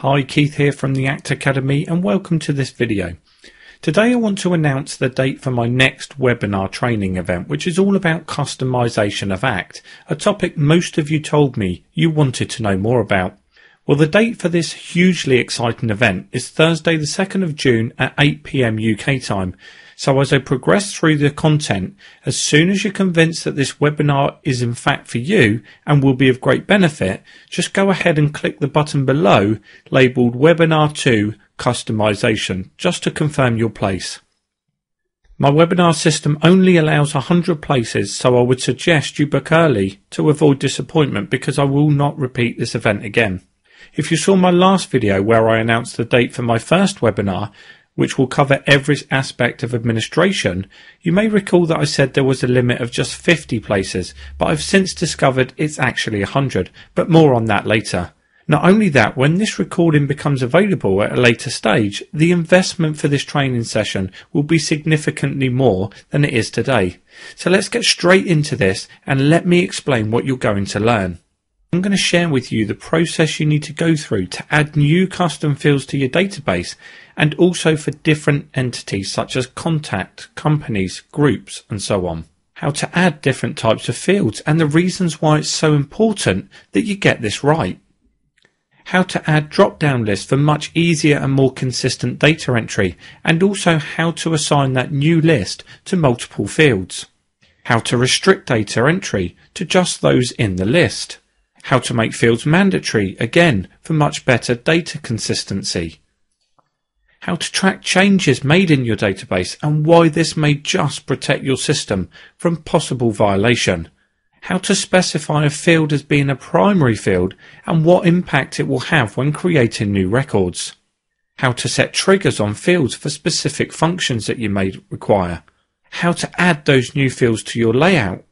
Hi, Keith here from the ACT Academy and welcome to this video. Today I want to announce the date for my next webinar training event, which is all about customization of ACT, a topic most of you told me you wanted to know more about. Well, the date for this hugely exciting event is Thursday the 2nd of June at 8 PM UK time. So as I progress through the content, as soon as you're convinced that this webinar is in fact for you and will be of great benefit, just go ahead and click the button below labelled Webinar 2 Customization, just to confirm your place. My webinar system only allows 100 places, so I would suggest you book early to avoid disappointment because I will not repeat this event again. If you saw my last video where I announced the date for my first webinar, which will cover every aspect of administration, you may recall that I said there was a limit of just 50 places, but I've since discovered it's actually 100, but more on that later. Not only that, when this recording becomes available at a later stage, the investment for this training session will be significantly more than it is today. So let's get straight into this and let me explain what you're going to learn. I'm going to share with you the process you need to go through to add new custom fields to your database, and also for different entities such as contact, companies, groups and so on. How to add different types of fields and the reasons why it's so important that you get this right. How to add drop-down lists for much easier and more consistent data entry, and also how to assign that new list to multiple fields. How to restrict data entry to just those in the list. How to make fields mandatory, again, for much better data consistency. How to track changes made in your database and why this may just protect your system from possible violation. How to specify a field as being a primary field and what impact it will have when creating new records. How to set triggers on fields for specific functions that you may require. How to add those new fields to your layout.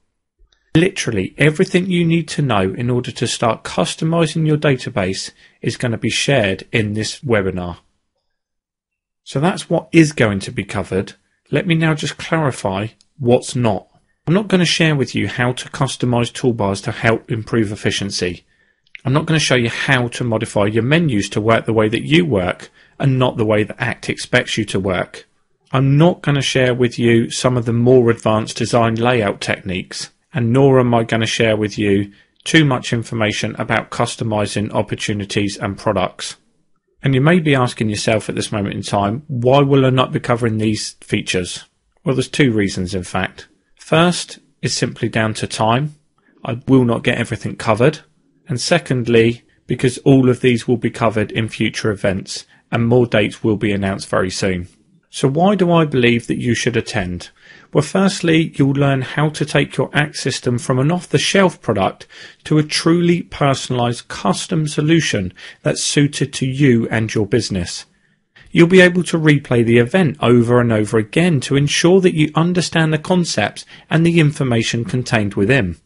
Literally everything you need to know in order to start customizing your database is going to be shared in this webinar. So that's what is going to be covered. Let me now just clarify what's not. I'm not going to share with you how to customize toolbars to help improve efficiency. I'm not going to show you how to modify your menus to work the way that you work and not the way that ACT expects you to work. I'm not going to share with you some of the more advanced design layout techniques. And nor am I going to share with you too much information about customizing opportunities and products. And you may be asking yourself at this moment in time, why will I not be covering these features? Well, there's two reasons in fact. First is simply down to time. I will not get everything covered. And secondly, because all of these will be covered in future events and more dates will be announced very soon. So why do I believe that you should attend? Well, firstly, you'll learn how to take your ACT system from an off-the-shelf product to a truly personalised custom solution that's suited to you and your business. You'll be able to replay the event over and over again to ensure that you understand the concepts and the information contained within.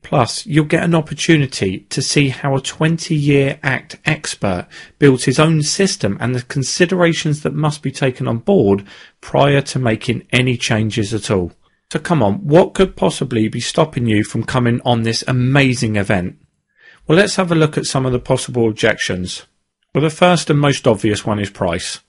Plus, you'll get an opportunity to see how a 20-year ACT expert builds his own system and the considerations that must be taken on board prior to making any changes at all. So come on, what could possibly be stopping you from coming on this amazing event? Well, let's have a look at some of the possible objections. Well, the first and most obvious one is price.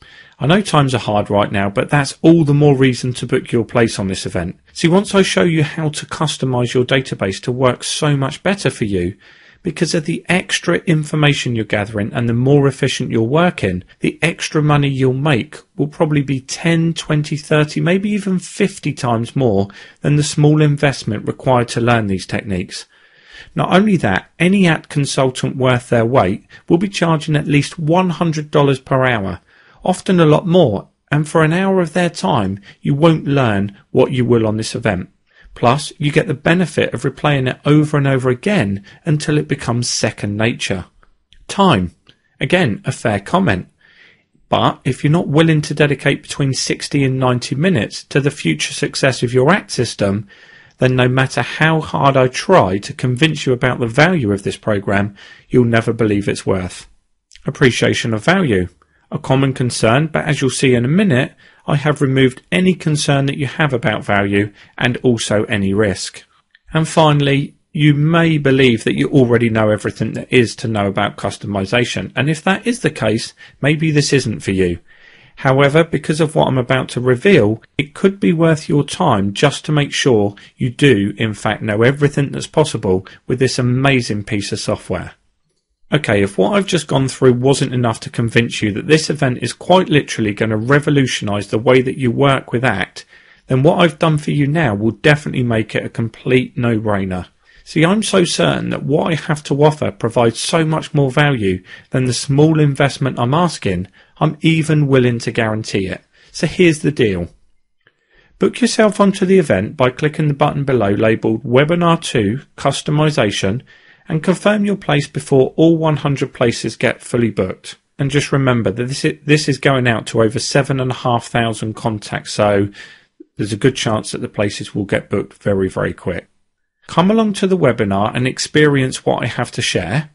I know times are hard right now, but that's all the more reason to book your place on this event. See, once I show you how to customize your database to work so much better for you, because of the extra information you're gathering and the more efficient you're working, the extra money you'll make will probably be 10, 20, 30, maybe even 50 times more than the small investment required to learn these techniques. Not only that, any ACT consultant worth their weight will be charging at least $100 per hour, often a lot more, and for an hour of their time you won't learn what you will on this event. Plus, you get the benefit of replaying it over and over again until it becomes second nature. Time. Again, a fair comment. But if you're not willing to dedicate between 60 and 90 minutes to the future success of your ACT system, then no matter how hard I try to convince you about the value of this program, you'll never believe its worth. Appreciation of value. A common concern, but as you'll see in a minute, I have removed any concern that you have about value and also any risk. And finally, you may believe that you already know everything there is to know about customization, and if that is the case, maybe this isn't for you. However, because of what I'm about to reveal, it could be worth your time just to make sure you do in fact know everything that's possible with this amazing piece of software. Okay, if what I've just gone through wasn't enough to convince you that this event is quite literally going to revolutionise the way that you work with ACT, then what I've done for you now will definitely make it a complete no-brainer. See, I'm so certain that what I have to offer provides so much more value than the small investment I'm asking, I'm even willing to guarantee it. So here's the deal. Book yourself onto the event by clicking the button below labelled Webinar 2 Customization and confirm your place before all 100 places get fully booked. And just remember that this is going out to over 7,500 contacts, so there's a good chance that the places will get booked very, very quick. Come along to the webinar and experience what I have to share.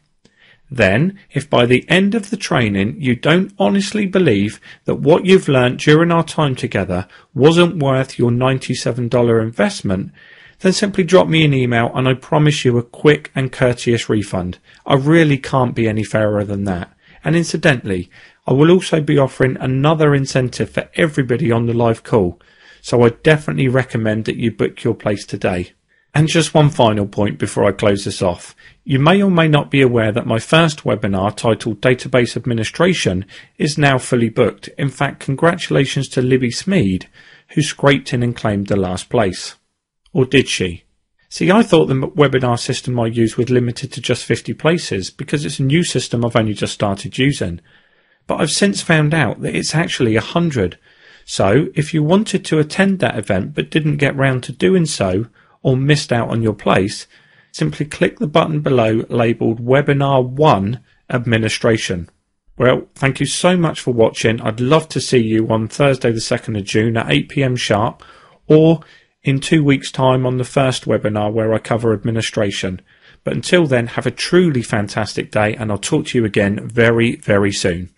Then, if by the end of the training you don't honestly believe that what you've learnt during our time together wasn't worth your $97 investment, then simply drop me an email and I promise you a quick and courteous refund. I really can't be any fairer than that. And incidentally, I will also be offering another incentive for everybody on the live call, so I definitely recommend that you book your place today. And just one final point before I close this off. You may or may not be aware that my first webinar titled Database Administration is now fully booked. In fact, congratulations to Libby Smead, who scraped in and claimed the last place. Or did she? See, I thought the webinar system I used was limited to just 50 places because it's a new system I've only just started using. But I've since found out that it's actually 100. So if you wanted to attend that event but didn't get round to doing so, or missed out on your place, simply click the button below labelled Webinar 1 Administration. Well, thank you so much for watching. I'd love to see you on Thursday the 2nd of June at 8 PM sharp, or in 2 weeks' time on the first webinar where I cover administration. But until then, have a truly fantastic day, and I'll talk to you again very, very soon.